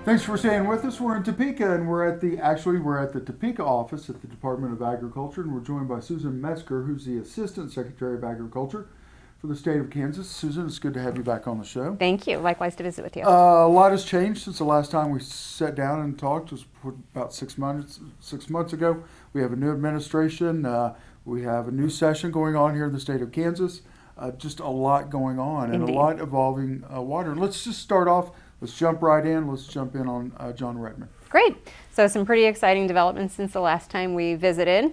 Thanks for staying with us. We're in Topeka, and we're at the Topeka office at the Department of Agriculture, and we're joined by Susan Metzger, who's the Assistant Secretary of Agriculture for the state of Kansas. Susan, it's good to have you back on the show. Thank you. Likewise to visit with you. A lot has changed since the last time we sat down and talked. It was about 6 months ago. We have a new administration. We have a new session going on here in the state of Kansas. Just a lot going on. Indeed. And a lot involving water. Let's just start off. Let's jump right in. Let's jump in on John Redmond. Great. So some pretty exciting developments since the last time we visited.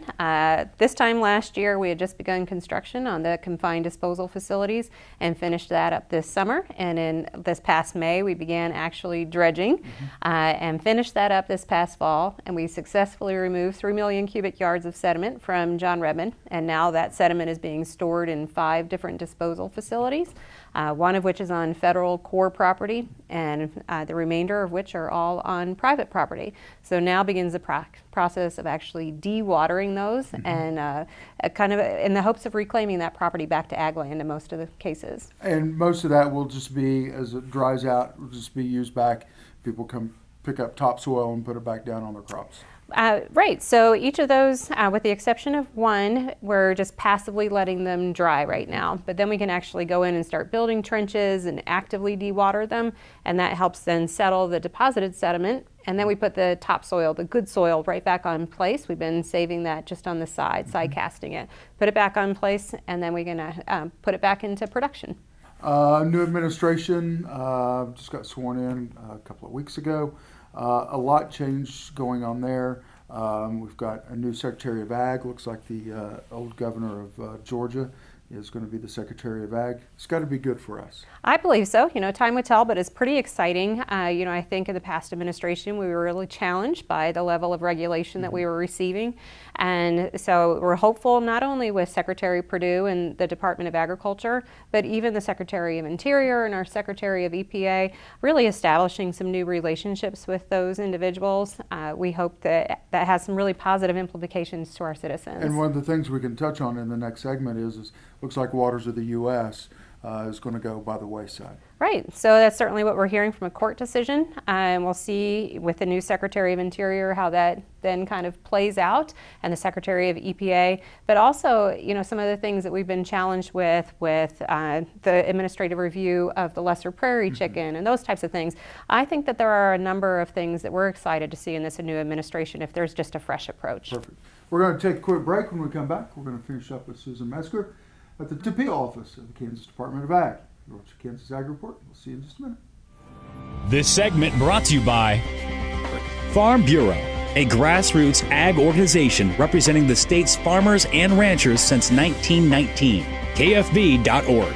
This time last year, we had just begun construction on the confined disposal facilities and finished that up this summer. And in this past May, we began actually dredging and finished that up this past fall. And we successfully removed 3 million cubic yards of sediment from John Redmond. And now that sediment is being stored in 5 different disposal facilities, one of which is on federal core property, and the remainder of which are all on private property. So now begins the process of actually dewatering those and kind of in the hopes of reclaiming that property back to ag land in most of the cases. And most of that will just be, as it dries out, will just be used back. People come pick up topsoil and put it back down on their crops. Right, so each of those, with the exception of one, we're just passively letting them dry right now. But then we can actually go in and start building trenches and actively dewater them, and that helps then settle the deposited sediment. And then we put the topsoil, the good soil, right back on place. We've been saving that just on the side casting it. Put it back on place, and then we're gonna put it back into production. New administration just got sworn in a couple of weeks ago. A lot changed going on there. We've got a new Secretary of Ag. Looks like the old governor of Georgia is going to be the Secretary of Ag. It's got to be good for us. I believe so. You know, time will tell, but it's pretty exciting. You know, I think in the past administration, we were really challenged by the level of regulation that we were receiving. And so we're hopeful not only with Secretary Perdue and the Department of Agriculture, but even the Secretary of Interior and our Secretary of EPA, really establishing some new relationships with those individuals. We hope that that has some really positive implications to our citizens. And one of the things we can touch on in the next segment is looks like waters of the U.S. Is going to go by the wayside. Right. So that's certainly what we're hearing from a court decision. And we'll see with the new Secretary of Interior how that then kind of plays out, and the Secretary of EPA. But also, you know, some of the things that we've been challenged with the administrative review of the lesser prairie chicken and those types of things. I think that there are a number of things that we're excited to see in this new administration if there's just a fresh approach. Perfect. We're going to take a quick break. When we come back, we're going to finish up with Susan Metzger at the Topeka office of the Kansas Department of Ag. You're watching kansasAGreport. We'll see you in just a minute. This segment brought to you by Farm Bureau, a grassroots ag organization representing the state's farmers and ranchers since 1919. KFB.org.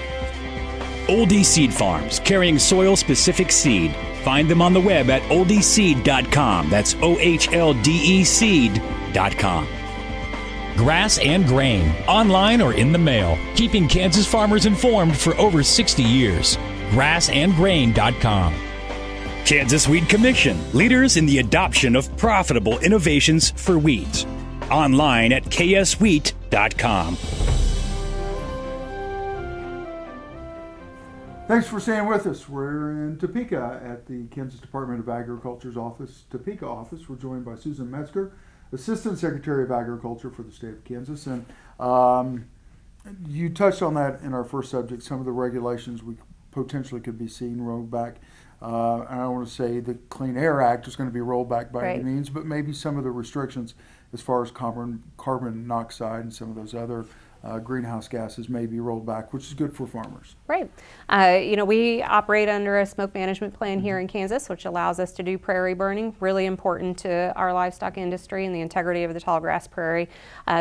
Oldie Seed Farms, carrying soil-specific seed. Find them on the web at oldieseed.com. That's OHLDE seed.com. Grass and Grain, online or in the mail, keeping Kansas farmers informed for over 60 years. grassandgrain.com. Kansas Weed Commission, leaders in the adoption of profitable innovations for weeds. Online at kswheat.com. Thanks for staying with us. We're in Topeka at the Kansas Department of Agriculture's office, Topeka office. We're joined by Susan Metzger, Assistant Secretary of Agriculture for the state of Kansas. And you touched on that in our first subject, some of the regulations we potentially could be seeing rolled back. And I don't want to say the Clean Air Act is going to be rolled back by any means, but maybe some of the restrictions as far as carbon monoxide and some of those other greenhouse gases may be rolled back, which is good for farmers. Right. You know, we operate under a smoke management plan here in Kansas, which allows us to do prairie burning, really important to our livestock industry and the integrity of the tall grass prairie.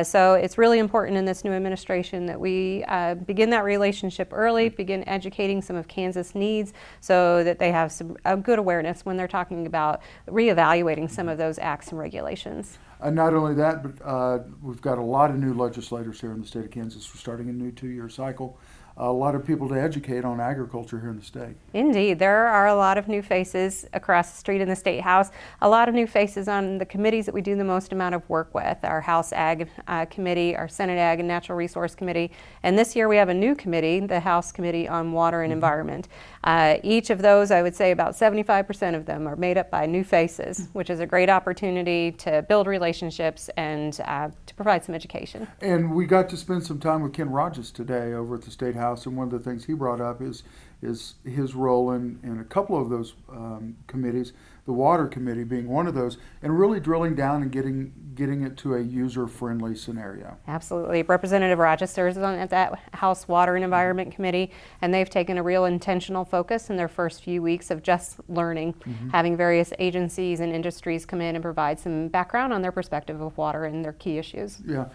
So it's really important in this new administration that we begin that relationship early, begin educating some of Kansas needs so that they have a good awareness when they're talking about reevaluating some of those acts and regulations. Not only that, but we've got a lot of new legislators here in the state of Kansas. We're starting a new 2-year cycle. a lot of people to educate on agriculture here in the state. Indeed, there are a lot of new faces across the street in the State House, a lot of new faces on the committees that we do the most amount of work with, our House Ag Committee, our Senate Ag and Natural Resource Committee, and this year we have a new committee, the House Committee on Water and Environment. Each of those, I would say about 75% of them are made up by new faces, which is a great opportunity to build relationships and to provide some education. And we got to spend some time with Ken Rogers today over at the State House, and one of the things he brought up is his role in a couple of those committees, the Water Committee being one of those, and really drilling down and getting it to a user-friendly scenario. Absolutely. Representative Rochester is on that House Water and Environment Committee, and they've taken a real intentional focus in their first few weeks of just learning, having various agencies and industries come in and provide some background on their perspective of water and their key issues. Yeah,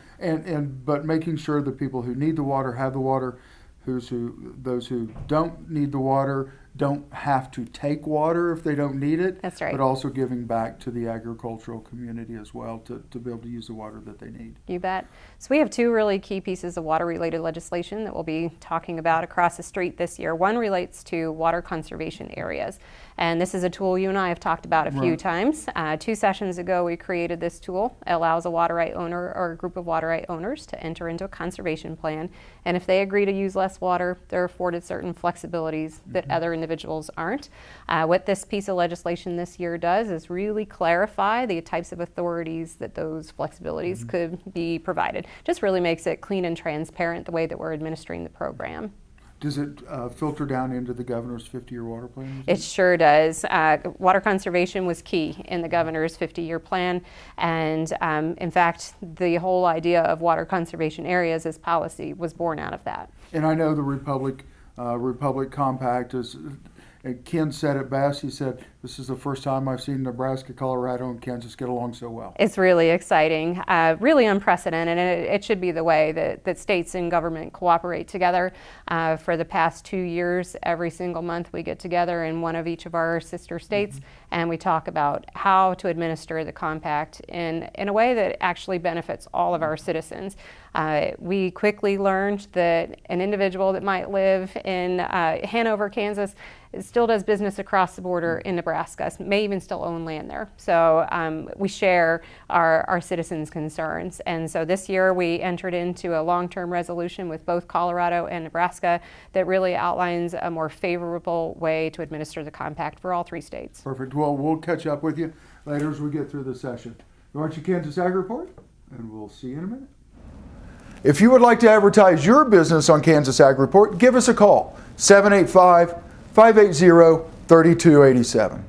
but making sure the people who need the water have the water, those who don't need the water don't have to take water if they don't need it. That's right. But also giving back to the agricultural community as well to be able to use the water that they need. You bet. So we have two really key pieces of water-related legislation that we'll be talking about across the street this year. One relates to water conservation areas. And this is a tool you and I have talked about a few times. 2 sessions ago, we created this tool. It allows a water right owner or a group of water right owners to enter into a conservation plan. And if they agree to use less water, they're afforded certain flexibilities that other individuals aren't. What this piece of legislation this year does is really clarify the types of authorities that those flexibilities could be provided. Just really makes it clean and transparent the way that we're administering the program. Does it filter down into the governor's 50-year water plan? It sure does. Water conservation was key in the governor's 50-year plan, and in fact, the whole idea of water conservation areas as policy was born out of that. And I know the Republic Compact is. Ken said it best. He said, "This is the first time I've seen Nebraska, Colorado, and Kansas get along so well." It's really exciting, really unprecedented, and it should be the way that states and government cooperate together. For the past 2 years, every single month we get together in one of each of our sister states, and we talk about how to administer the compact in a way that actually benefits all of our citizens. We quickly learned that an individual that might live in Hanover, Kansas, still does business across the border in Nebraska, may even still own land there. So we share our citizens' concerns. And so this year we entered into a long-term resolution with both Colorado and Nebraska that really outlines a more favorable way to administer the compact for all 3 states. Perfect. Well, we'll catch up with you later as we get through the session. Aren't you kansasAGreport? And we'll see you in a minute. If you would like to advertise your business on kansasAGreport, give us a call, 785-580-3287.